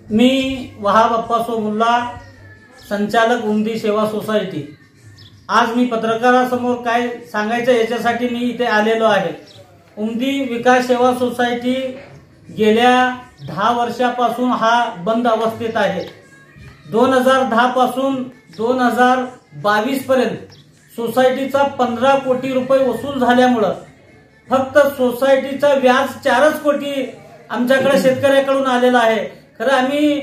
मी वहाब अप्पासो मुल्ला, संचालक उमदी सेवा सोसायटी। आज मी पत्रकारांसमोर काय सांगायचं याच्यासाठी मी इथे आलेलो आहे। उमदी विकास सेवा सोसायटी गेल्या 10 वर्षापासून हा बंद अवस्थेत आहे। 2010 पासून 2022 पर्यंत सोसायटीचा 15 कोटी रुपये वसूल झाल्यामुळे फक्त सोसायटीचा व्याज 4 कोटी आमच्याकडे शेतकऱ्याकडून आलेला आहे। खरं आम्ही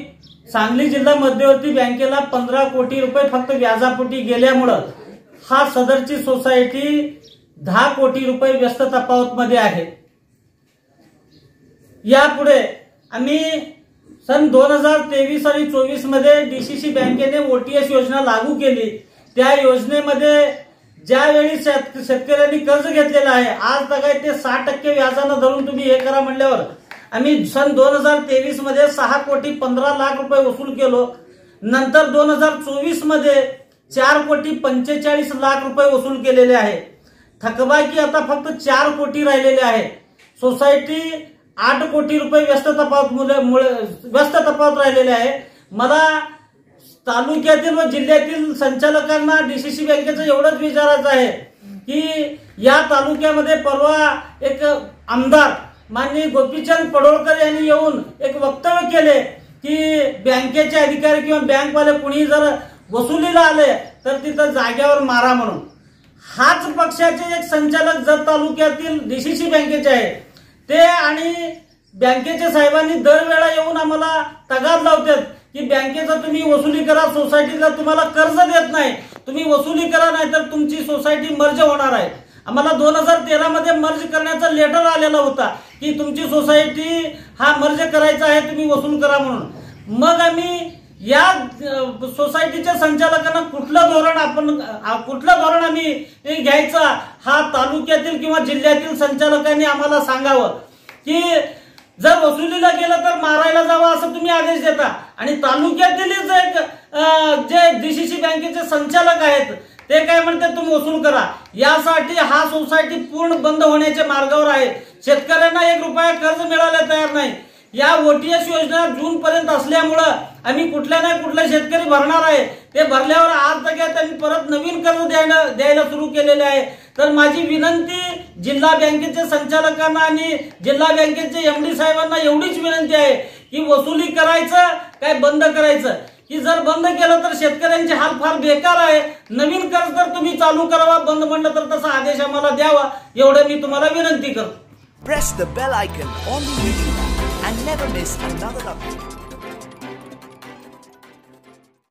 सांगली जिल्हा मध्यवर्ती बँकेला 15 कोटी रुपये फक्त व्याजापोटी गेल्यामुळे हा सदरची सोसायटी 10 कोटी रुपये व्यस्त तफावत मध्ये आहे। यापुढे आम्ही सन 2023 आणि 24 मध्ये डीसीसी बँकेने ओटीएस योजना लागू केली। त्या योजनेमध्ये ज्यावेळी शेतकऱ्यांनी कर्ज घेतलेलं आहे, आज तक ते 6% व्याजाने धरून तुम्ही हे करा म्हणल्यावर आम्ही सन 2023 मध्ये 6 कोटी 15 लाख रुपये वसूल केलो। नंतर 2024 मध्ये 4 कोटी 45 लाख रुपये वसूल केलेले आहे। थकबाकी आता फक्त 4 कोटी राहिलेले आहे। सोसायटी 8 कोटी रुपये व्यस्त तफावत राहिलेले आहे। मला तालुक्यातील व जिल्ह्यातील संचालकांना डीसीसी बँकेचं एवढंच विचारायचं आहे की या तालुक्यामध्ये परवा एक आमदार माननीय गोपीचंद पडोळकर यांनी येऊन एक वक्तव्य केले की बँकेचे अधिकारी किंवा बँकवाले कुणी जर वसुलीला आले तर तिथं जाग्यावर मारा म्हणून। हाच पक्षाचे एक संचालक जत तालुक्यातील डीसीसी बँकेचे आहे ते आणि बँकेच्या साहेबांनी दरवेळा येऊन आम्हाला तगाद लावतात की बँकेचं तुम्ही वसुली करा, सोसायटीला तुम्हाला कर्ज देत नाही, तुम्ही वसुली करा नाही तर तुमची सोसायटी मर्ज होणार आहे। आम्हाला 2013 मध्ये मर्ज करण्याचा लेटर आलेला होता की तुमची सोसायटी हा मर्ज करायचा आहे, तुम्ही वसूल करा म्हणून। मग आम्ही या सोसायटीच्या संचालकांना कुठलं धोरण आम्ही घ्यायचा हा तालुक्यातील किंवा जिल्ह्यातील संचालकांनी आम्हाला सांगावं की जर वसुलीला गेलं तर मारायला जावं असं तुम्ही आदेश देता आणि तालुक्यातीलच एक जे डीसीसी बँकेचे संचालक आहेत ते काय म्हणतात तुम्ही वसूल करा। यासाठी हा सोसायटी पूर्ण बंद होण्याच्या मार्गावर आहे। शेतकऱ्यांना 1 रुपया कर्ज मिळायला तयार नाही। या ओटीएस योजना जून पर्यंत असल्यामुळे आम्ही कुठल्या ना कुठल्या शेतकरी भरणार आहे। ते भरल्यावर आज तक त्यांनी परत नवीन कर्ज द्यायला सुरू केलेले आहे। तर माझी विनंती जिल्हा बँकेचे संचालकांना आणि जिल्हा बँकेचे एमडी साहेबांना एवढीच विनंती आहे की वसुली करायचं काय बंद करायचं, की जर बंद केलं तर शेतकऱ्यांचे हाल फार बेकार आहे। नवीन कर्ज तर तुम्ही चालू करावा, बंद म्हणलं तर तसा आदेश आम्हाला द्यावा एवढं मी तुम्हाला विनंती करतो। Press the bell icon on the video and never miss another update.